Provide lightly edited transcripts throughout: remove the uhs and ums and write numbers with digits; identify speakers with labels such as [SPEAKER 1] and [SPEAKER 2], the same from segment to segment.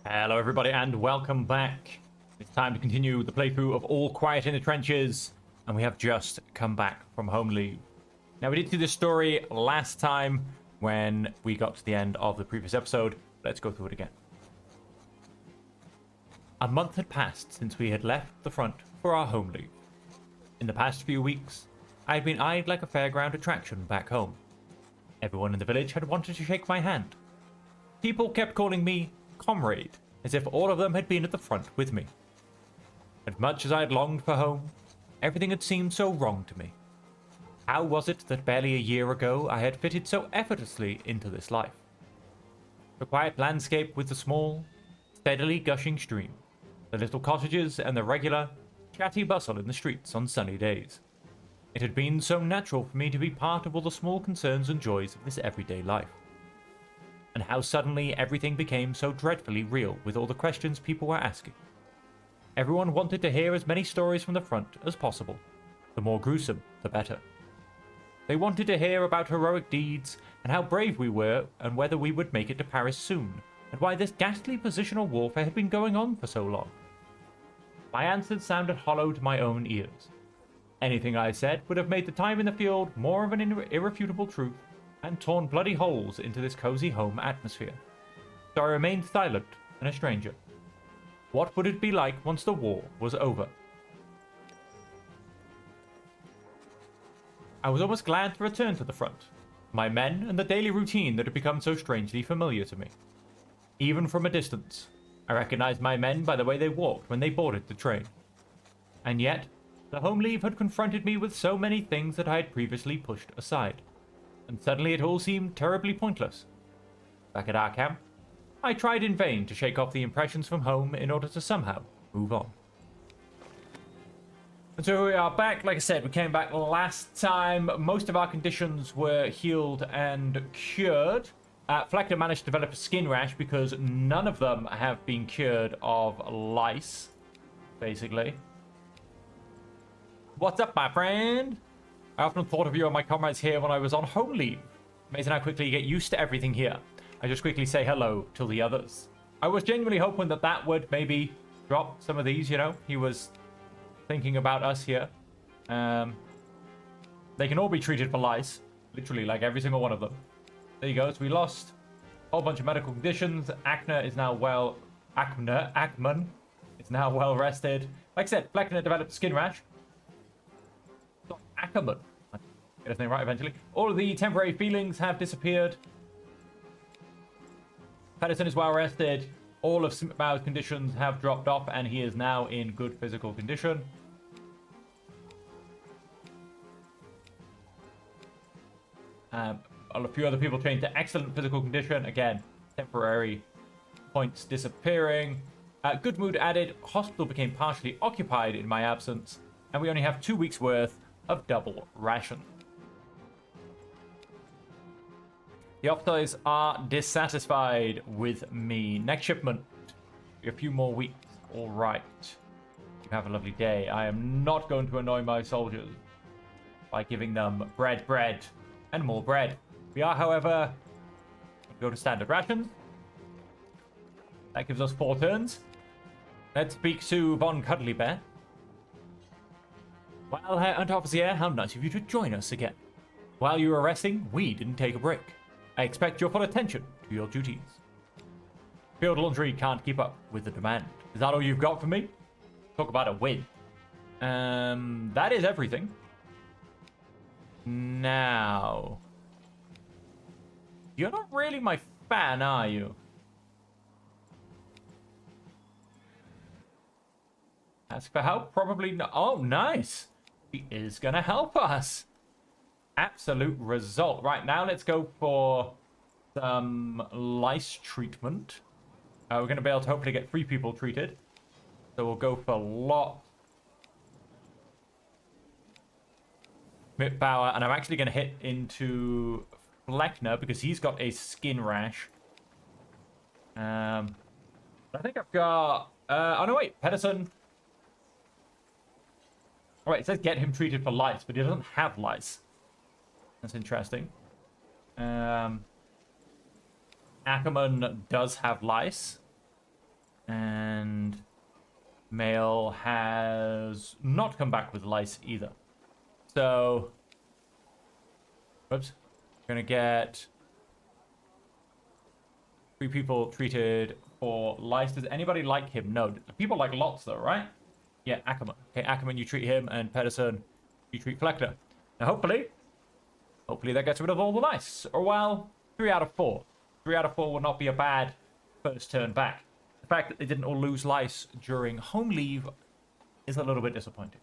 [SPEAKER 1] Hello everybody and welcome back. It's time to continue the playthrough of All Quiet in the Trenches, and we have just come back from home leave. Now we did see this story last time when we got to the end of the previous episode. Let's go through it again. A month had passed since we had left the front for our home leave. In the past few weeks, I had been eyed like a fairground attraction back home. Everyone in the village had wanted to shake my hand. People kept calling me comrade, as if all of them had been at the front with me. As much as I had longed for home, everything had seemed so wrong to me. How was it that barely a year ago I had fitted so effortlessly into this life? The quiet landscape with the small, steadily gushing stream, the little cottages and the regular, chatty bustle in the streets on sunny days. It had been so natural for me to be part of all the small concerns and joys of this everyday life. And how suddenly everything became so dreadfully real with all the questions people were asking. Everyone wanted to hear as many stories from the front as possible. The more gruesome, the better. They wanted to hear about heroic deeds and how brave we were and whether we would make it to Paris soon, and why this ghastly positional warfare had been going on for so long. My answers sounded hollow to my own ears. Anything I said would have made the time in the field more of an irrefutable truth and torn bloody holes into this cozy home atmosphere. So I remained silent and a stranger. What would it be like once the war was over? I was almost glad to return to the front, my men and the daily routine that had become so strangely familiar to me. Even from a distance, I recognized my men by the way they walked when they boarded the train. And yet, the home leave had confronted me with so many things that I had previously pushed aside. And suddenly it all seemed terribly pointless. Back at our camp, I tried in vain to shake off the impressions from home in order to somehow move on. And so we are back. Like I said, we came back last time. Most of our conditions were healed and cured. Fleckner managed to develop a skin rash because none of them have been cured of lice, basically. What's up, my friend? I often thought of you and my comrades here when I was on home leave. Amazing how quickly you get used to everything here. I just quickly say hello to the others. I was genuinely hoping that that would maybe drop some of these, you know. He was thinking about us here. They can all be treated for lice. Literally, like every single one of them. There you go. So we lost a whole bunch of medical conditions. Acne is now well... Acman is now well rested. Like I said, Fleckner developed a skin rash. Ackerman. Get his name right eventually. All of the temporary feelings have disappeared. Pedersen is well rested. All of Smithbauer's conditions have dropped off, and he is now in good physical condition. A few other people changed to excellent physical condition. Again, temporary points disappearing. Good mood added. Hospital became partially occupied in my absence, and we only have 2 weeks worth of double ration. The officers are dissatisfied with me. Next shipment, a few more weeks. All right. You have a lovely day. I am not going to annoy my soldiers by giving them bread, and more bread. We are, however, going to go to standard rations. That gives us 4 turns. Let's speak to Von Cuddly Bear. Well, Herr Unteroffizier, how nice of you to join us again. While you were resting, we didn't take a break. I expect your full attention to your duties. Field laundry can't keep up with the demand. Is that all you've got for me? Talk about a win. That is everything. Now... You're not really my fan, are you? Ask for help? Probably not. Oh, nice. He is going to help us. Absolute result. Right, now let's go for some lice treatment. We're going to be able to hopefully get 3 people treated. So we'll go for Lot, Mitbauer, and I'm actually going to hit into Fleckner because he's got a skin rash. I think I've got... oh, no, wait. Pedersen... Alright, it says get him treated for lice, but he doesn't have lice. That's interesting. Ackerman does have lice. And male has not come back with lice either. So, whoops. We're going to get 3 people treated for lice. Does anybody like him? No. People like lots though, right? Yeah, Ackerman. Okay, Ackerman, you treat him, and Pedersen, you treat Fleckner. Now, hopefully that gets rid of all the lice. Or, well, 3 out of 4. 3 out of 4 would not be a bad first turn back. The fact that they didn't all lose lice during home leave is a little bit disappointing.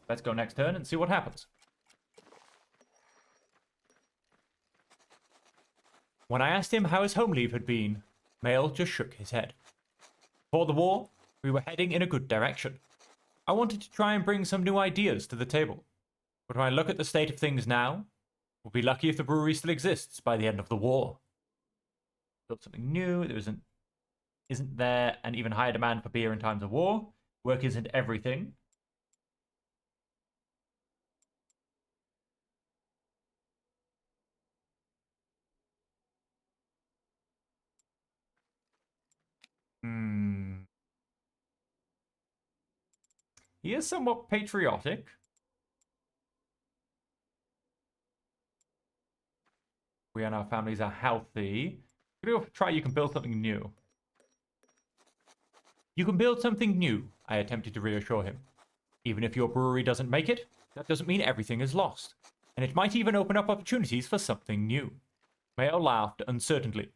[SPEAKER 1] Let's go next turn and see what happens. When I asked him how his home leave had been, Mail just shook his head. Before the war, we were heading in a good direction. I wanted to try and bring some new ideas to the table. But when I look at the state of things now, we'll be lucky if the brewery still exists by the end of the war. Built something new, there isn't there an even higher demand for beer in times of war? Work isn't everything. He is somewhat patriotic. We and our families are healthy. Try, you can build something new. You can build something new, I attempted to reassure him. Even if your brewery doesn't make it, that doesn't mean everything is lost. And it might even open up opportunities for something new. Mayo laughed uncertainly.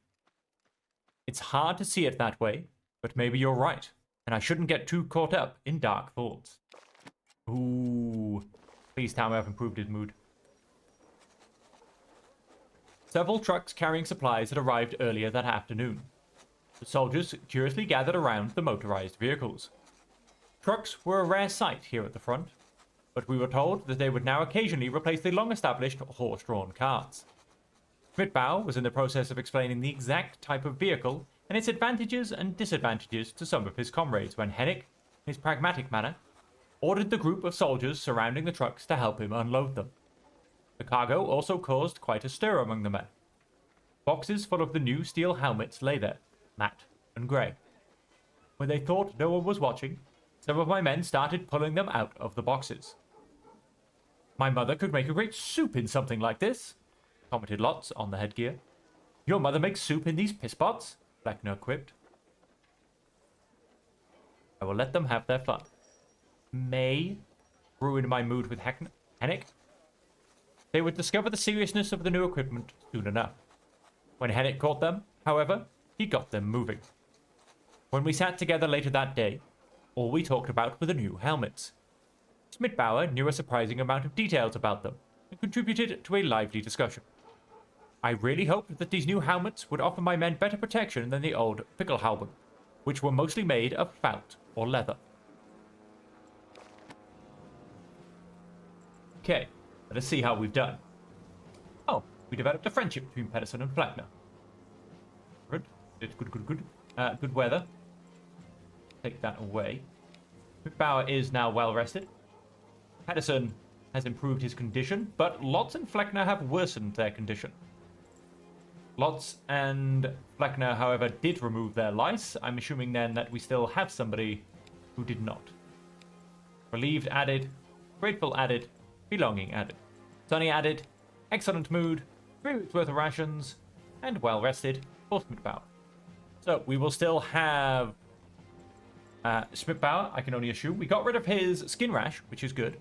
[SPEAKER 1] It's hard to see it that way, but maybe you're right, and I shouldn't get too caught up in dark thoughts. Ooh. Please tell me I've improved his mood. Several trucks carrying supplies had arrived earlier that afternoon. The soldiers curiously gathered around the motorized vehicles. Trucks were a rare sight here at the front, but we were told that they would now occasionally replace the long-established horse-drawn carts. Schmidtbau was in the process of explaining the exact type of vehicle and its advantages and disadvantages to some of his comrades when Hennick, in his pragmatic manner, ordered the group of soldiers surrounding the trucks to help him unload them. The cargo also caused quite a stir among the men. Boxes full of the new steel helmets lay there, matte and grey. When they thought no one was watching, some of my men started pulling them out of the boxes. My mother could make a great soup in something like this, commented Lotz on the headgear. Your mother makes soup in these pisspots? Fleckner quipped. I will let them have their fun. May ruined my mood with Hennick. They would discover the seriousness of the new equipment soon enough. When Hennick caught them, however, he got them moving. When we sat together later that day, all we talked about were the new helmets. Schmidtbauer knew a surprising amount of details about them and contributed to a lively discussion. I really hoped that these new helmets would offer my men better protection than the old Pickelhauben, which were mostly made of felt or leather. Okay, let us see how we've done. Oh, we developed a friendship between Pedersen and Fleckner. Good, good. Good weather. Take that away. Bauer is now well rested. Pedersen has improved his condition, but Lotz and Fleckner have worsened their condition. Lotz and Fleckner, however, did remove their lice. I'm assuming then that we still have somebody who did not. Relieved added, grateful added, belonging added. Sunny added, excellent mood, 3 weeks worth of rations, and well rested for Schmidtbauer. So we will still have Schmidtbauer, I can only assume. We got rid of his skin rash, which is good.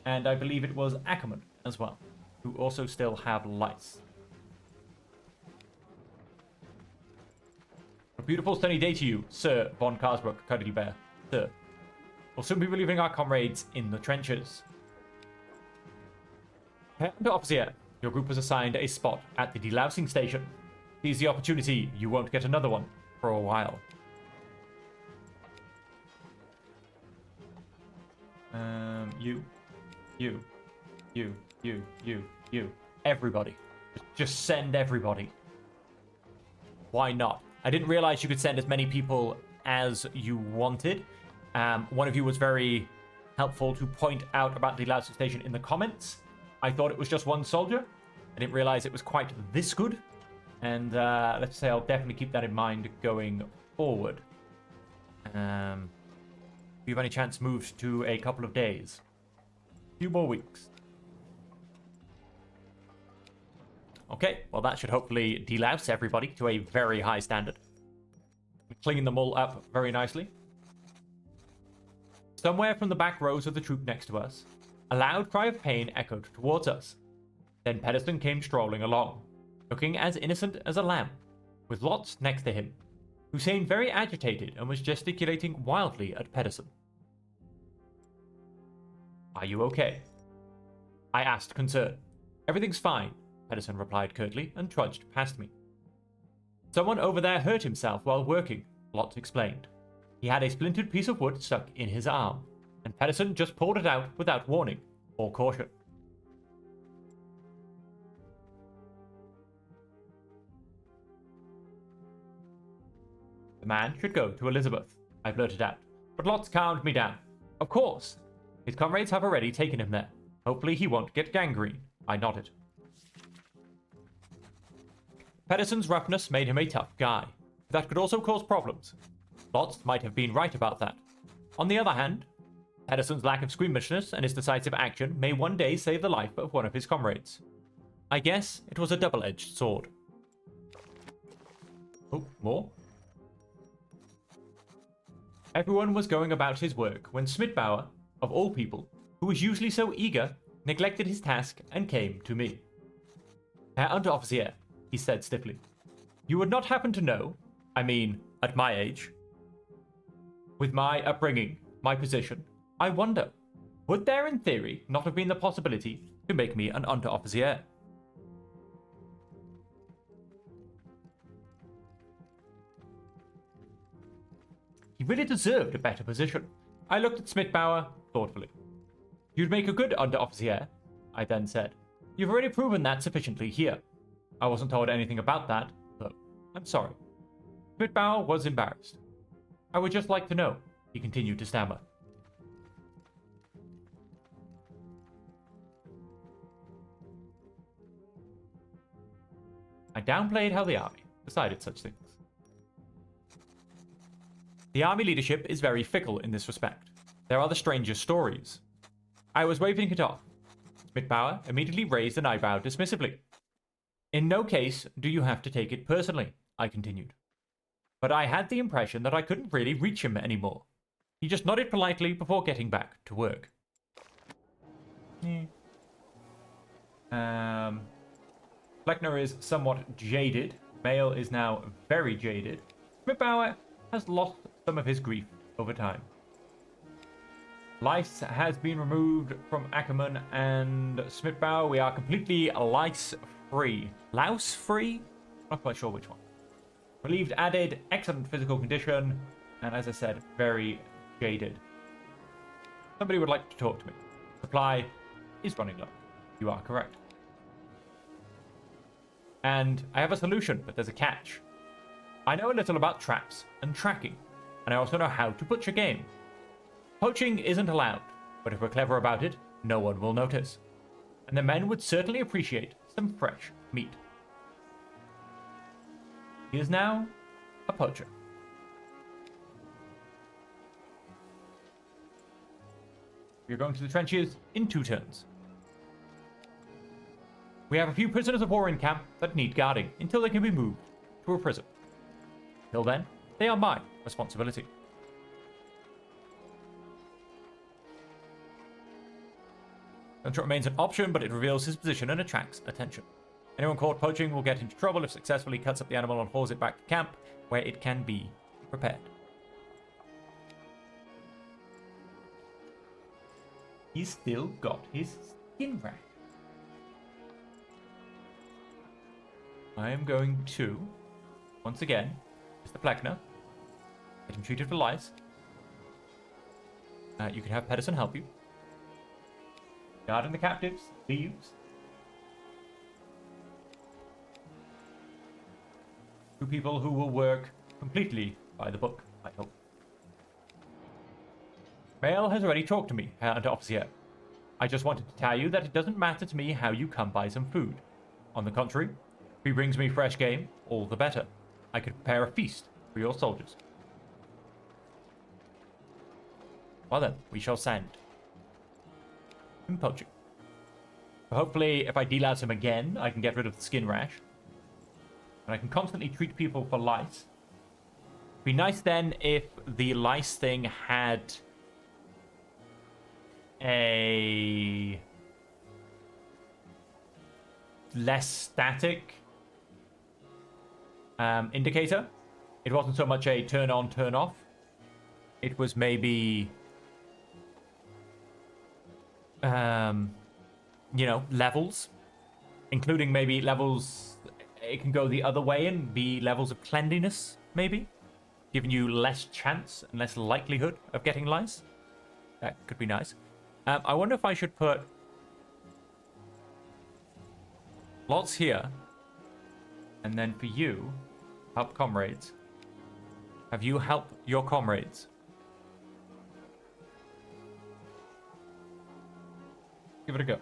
[SPEAKER 1] And I believe it was Ackerman as well, who also still have lice. A beautiful sunny day to you, Sir von Karsbrook, Cuddly Bear. Sir. We'll soon be relieving our comrades in the trenches. Herr Officer, your group was assigned a spot at the delousing station. Seize the opportunity, you won't get another one for a while. You. Everybody. Just send everybody. Why not? I didn't realize you could send as many people as you wanted. One of you was very helpful to point out about the delousing station in the comments. I thought it was just one soldier. I didn't realize it was quite this good. And let's say I'll definitely keep that in mind going forward. If you've any chance moved to a couple of days. A few more weeks. Okay, well that should hopefully delouse everybody to a very high standard. Clean them all up very nicely. Somewhere from the back rows of the troop next to us, a loud cry of pain echoed towards us. Then Pedersen came strolling along, looking as innocent as a lamb, with Lotz next to him, who seemed very agitated and was gesticulating wildly at Pedersen. Are you okay? I asked, concerned. Everything's fine, Pedersen replied curtly and trudged past me. Someone over there hurt himself while working, Lotz explained. He had a splintered piece of wood stuck in his arm, and Pedersen just pulled it out without warning or caution. The man should go to Elizabeth, I blurted out, but Lotz calmed me down. Of course. His comrades have already taken him there. Hopefully he won't get gangrene, I nodded. Pedersen's roughness made him a tough guy. That could also cause problems. Lotz might have been right about that. On the other hand, Pedersen's lack of squeamishness and his decisive action may one day save the life of one of his comrades. I guess it was a double-edged sword. Oh, more? Everyone was going about his work when Schmidbauer, of all people, who was usually so eager, neglected his task and came to me. Herr Unteroffizier, he said stiffly, you would not happen to know, I mean, at my age, with my upbringing, my position, I wonder, would there in theory not have been the possibility to make me an Unteroffizier? He really deserved a better position. I looked at Schmidbauer thoughtfully. You'd make a good Unteroffizier, I then said. You've already proven that sufficiently here. I wasn't told anything about that, though. I'm sorry. Schmidbauer was embarrassed. I would just like to know, he continued to stammer. I downplayed how the army decided such things. The army leadership is very fickle in this respect. There are the strangest stories. I was waving it off. Schmidbauer immediately raised an eyebrow dismissively. In no case do you have to take it personally, I continued. But I had the impression that I couldn't really reach him anymore. He just nodded politely before getting back to work. Fleckner is somewhat jaded. Mail is now very jaded. Schmidbauer has lost some of his grief over time. Lice has been removed from Ackerman and Schmidbauer. We are completely lice-free. Louse-free? Not quite sure which one. Relieved added, excellent physical condition, and as I said, very jaded. Somebody would like to talk to me. Supply is running low. You are correct. And I have a solution, but there's a catch. I know a little about traps and tracking, and I also know how to butcher game. Poaching isn't allowed, but if we're clever about it, no one will notice. And the men would certainly appreciate some fresh meat. He is now a poacher. We are going to the trenches in 2 turns. We have a few prisoners of war in camp that need guarding until they can be moved to a prison. Till then, they are my responsibility. Gunshot remains an option, but it reveals his position and attracts attention. Anyone caught poaching will get into trouble if successfully cuts up the animal and hauls it back to camp, where it can be prepared. He's still got his skin rack. I am going to, once again, Mr. Fleckner, get him treated for lice. You can have Pedersen help you. Guarding the captives, thieves. 2 people who will work completely by the book, I hope. Mail has already talked to me, Herr Unteroffizier. I just wanted to tell you that it doesn't matter to me how you come by some food. On the contrary, if he brings me fresh game, all the better. I could prepare a feast for your soldiers. Well then, we shall send him poaching. Hopefully, if I delouse him again, I can get rid of the skin rash. And I can constantly treat people for lice. Be nice then if the lice thing had a less static indicator. It wasn't so much a turn on, turn off. It was maybe, you know, levels, including maybe levels. It can go the other way and be levels of cleanliness, maybe, giving you less chance and less likelihood of getting lice. That could be nice. I wonder if I should put lots here, and then for you, help comrades. Have you help your comrades? Give it a go.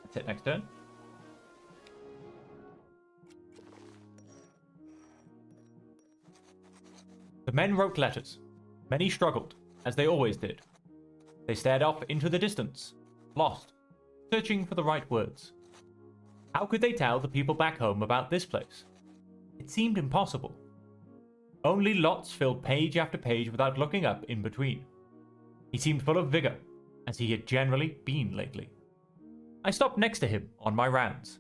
[SPEAKER 1] That's it, next turn. The men wrote letters. Many struggled, as they always did. They stared off into the distance, lost, searching for the right words. How could they tell the people back home about this place? It seemed impossible. Only Lots filled page after page without looking up in between. He seemed full of vigor, as he had generally been lately. I stopped next to him on my rounds.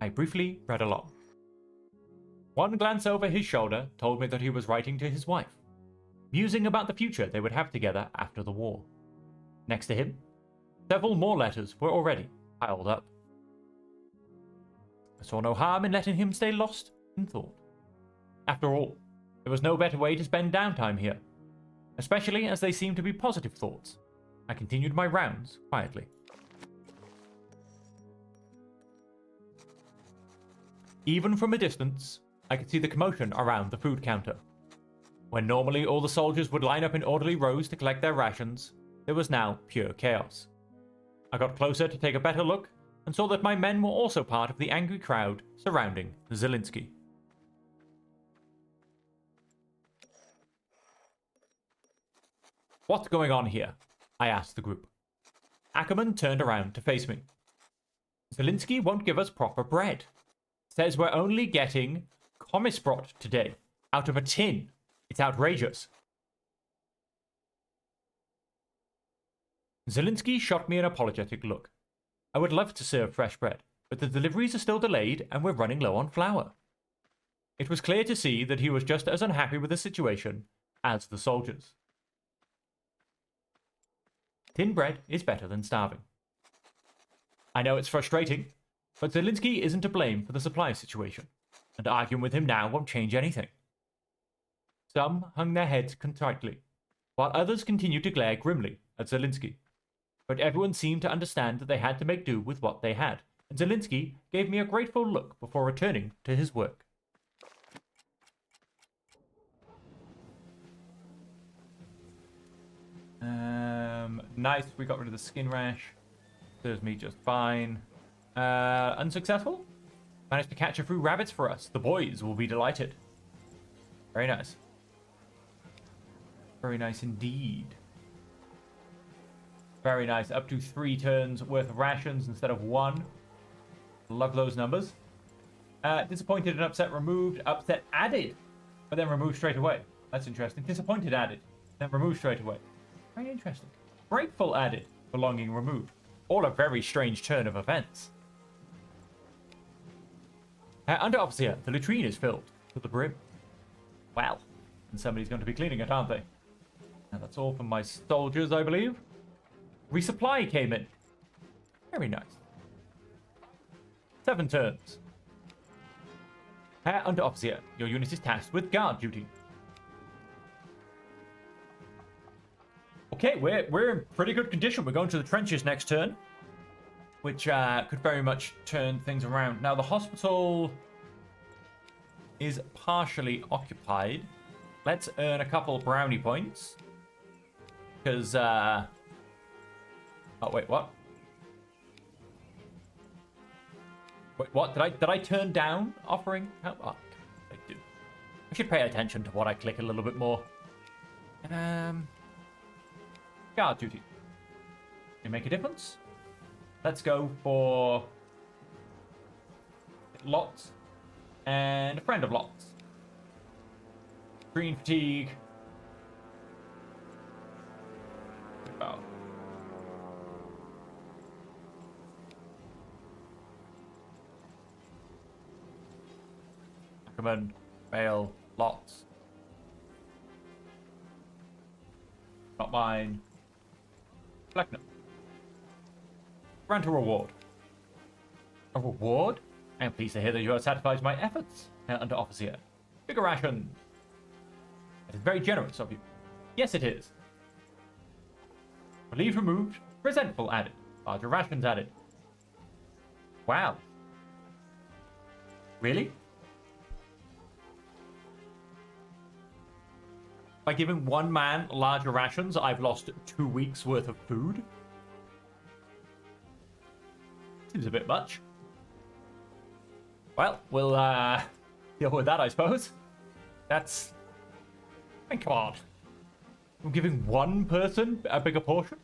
[SPEAKER 1] I briefly read along. One glance over his shoulder told me that he was writing to his wife, musing about the future they would have together after the war. Next to him, several more letters were already piled up. I saw no harm in letting him stay lost in thought. After all, there was no better way to spend downtime here, especially as they seemed to be positive thoughts. I continued my rounds quietly. Even from a distance, I could see the commotion around the food counter. When normally all the soldiers would line up in orderly rows to collect their rations, there was now pure chaos. I got closer to take a better look and saw that my men were also part of the angry crowd surrounding Zelensky. What's going on here? I asked the group. Ackerman turned around to face me. Zelensky won't give us proper bread. Says we're only getting Komisbrot today, out of a tin. It's outrageous. Zelensky shot me an apologetic look. I would love to serve fresh bread, but the deliveries are still delayed and we're running low on flour. It was clear to see that he was just as unhappy with the situation as the soldiers. Tin bread is better than starving. I know it's frustrating, but Zelensky isn't to blame for the supply situation, and arguing with him now won't change anything. Some hung their heads contritely, while others continued to glare grimly at Zelensky. But everyone seemed to understand that they had to make do with what they had, and Zelensky gave me a grateful look before returning to his work. Nice, we got rid of the skin rash. Serves me just fine. Unsuccessful? Managed to catch a few rabbits for us. The boys will be delighted. Very nice. Very nice indeed. Very nice. Up to 3 turns worth of rations instead of 1. Love those numbers. Disappointed and upset removed. Upset added, but then removed straight away. That's interesting. Disappointed added, then removed straight away. Very interesting. Grateful added, belonging removed. All a very strange turn of events. Under officer, the latrine is filled to the brim. Well, and somebody's going to be cleaning it, aren't they? And that's all from my soldiers, I believe. Resupply came in. Very nice. 7 turns. Under officer, your unit is tasked with guard duty. Okay, we're in pretty good condition. We're going to the trenches next turn, which could very much turn things around. Now, the hospital is partially occupied. Let's earn a couple brownie points. Because, oh, wait, what? Wait, what? Did I turn down offering help? Oh, I do. I should pay attention to what I click a little bit more. Guard duty. Can make a difference. Let's go for Lots and a friend of Lots. Green fatigue. About. Recommend fail Lots. Not mine. Fleckner. Grant a reward. A reward? I am pleased to hear that you have satisfied my efforts, under officer. Bigger ration. It is very generous of you. Yes, it is. Relief removed. Resentful added. Larger rations added. Wow. Really? By giving one man larger rations, I've lost 2 weeks worth of food? Seems a bit much. Well, we'll deal with that, I suppose. That's... I mean, come on. I'm giving one person a bigger portion?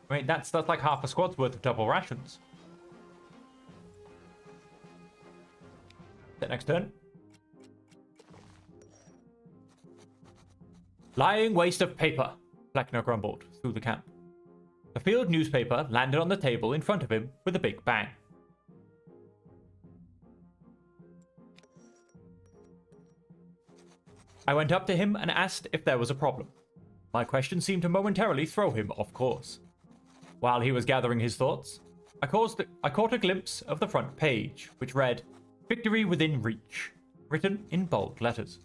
[SPEAKER 1] I mean, that's like half a squad's worth of double rations. Next turn. Lying waste of paper, Fleckner grumbled through the camp. The field newspaper landed on the table in front of him with a big bang. I went up to him and asked if there was a problem. My question seemed to momentarily throw him off course. While he was gathering his thoughts, I caught a glimpse of the front page, which read, "Victory within reach," written in bold letters.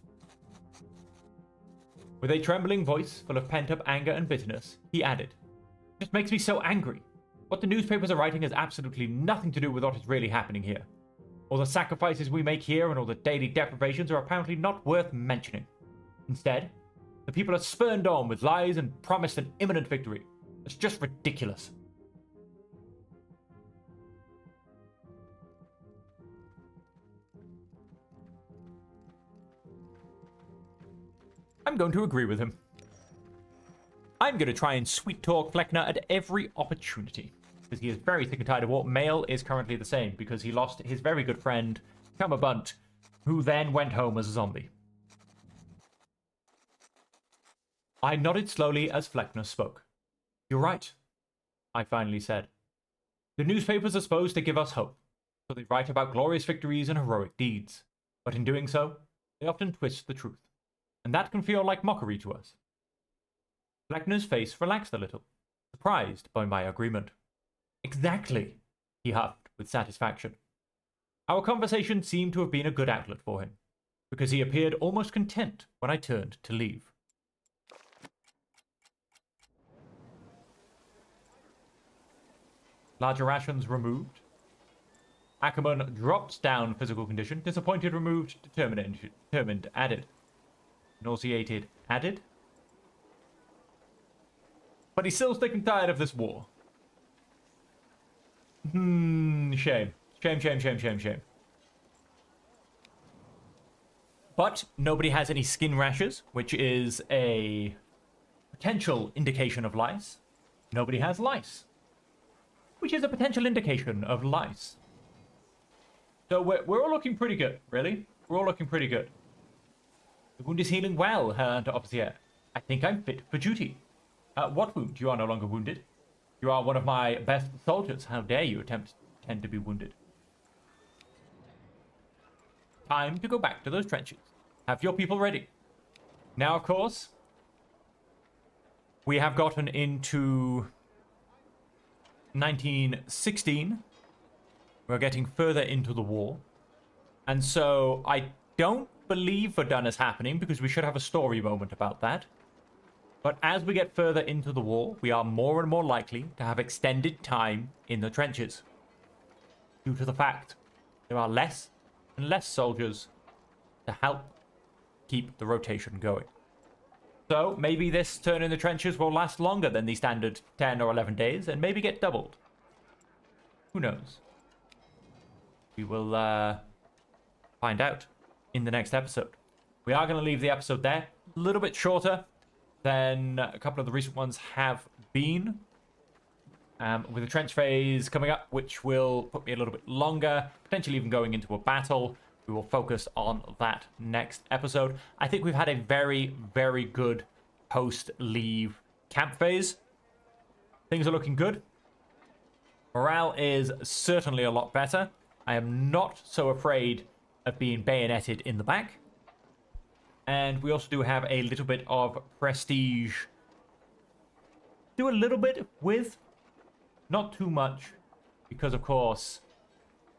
[SPEAKER 1] With a trembling voice full of pent-up anger and bitterness, he added, "It just makes me so angry. What the newspapers are writing has absolutely nothing to do with what is really happening here. All the sacrifices we make here and all the daily deprivations are apparently not worth mentioning. Instead, the people are spurned on with lies and promised an imminent victory. It's just ridiculous." I'm going to agree with him. I'm going to try and sweet talk Fleckner at every opportunity, because he is very sick and tired of what Mail is currently the same, because he lost his very good friend, Cumberbunt, who then went home as a zombie. I nodded slowly as Fleckner spoke. "You're right," I finally said. "The newspapers are supposed to give us hope, so they write about glorious victories and heroic deeds. But in doing so, they often twist the truth, and that can feel like mockery to us." Fleckner's face relaxed a little, surprised by my agreement. "Exactly," he huffed with satisfaction. Our conversation seemed to have been a good outlet for him, because he appeared almost content when I turned to leave. Larger rations removed. Ackerman dropped down physical condition. Disappointed removed. Determined added. Nauseated added. But he's still sick and tired of this war. Shame. Shame. But nobody has any skin rashes, which is a potential indication of lice. Nobody has lice, which is a potential indication of lice. So we're all looking pretty good, really. We're all looking pretty good. The wound is healing well, Herr Officer. I think I'm fit for duty. What wound? You are no longer wounded. You are one of my best soldiers. How dare you attempt to pretend to be wounded? Time to go back to those trenches. Have your people ready. Now, of course, we have gotten into 1916. We're getting further into the war. And so I don't believe Verdun is happening because we should have a story moment about that. But as we get further into the war, we are more and more likely to have extended time in the trenches, due to the fact there are less and less soldiers to help keep the rotation going. So maybe this turn in the trenches will last longer than the standard 10 or 11 days and maybe get doubled. Who knows? We will find out in the next episode. We are going to leave the episode there. A little bit shorter than a couple of the recent ones have been. With the trench phase coming up, which will put me a little bit longer, potentially even going into a battle. We will focus on that next episode. I think we've had a very, very good post-leave camp phase. Things are looking good. Morale is certainly a lot better. I am not so afraid of being bayoneted in the back. And we also do have a little bit of prestige. Do a little bit with, not too much, because of course,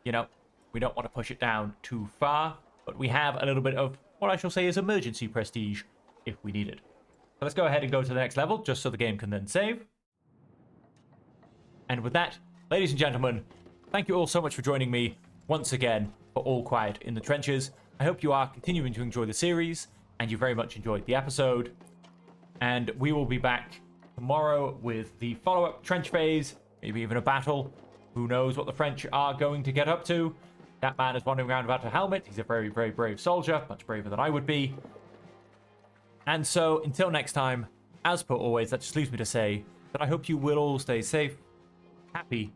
[SPEAKER 1] you know, we don't want to push it down too far, but we have a little bit of what I shall say is emergency prestige if we need it. So let's go ahead and go to the next level just so the game can then save. And with that, ladies and gentlemen, thank you all so much for joining me once again for All Quiet in the Trenches. I hope you are continuing to enjoy the series and you very much enjoyed the episode. And we will be back tomorrow with the follow-up trench phase, maybe even a battle. Who knows what the French are going to get up to. That man is wandering around without a helmet. He's a very, very brave soldier, much braver than I would be. And so, until next time, as per always, that just leaves me to say that I hope you will all stay safe, happy,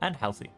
[SPEAKER 1] and healthy.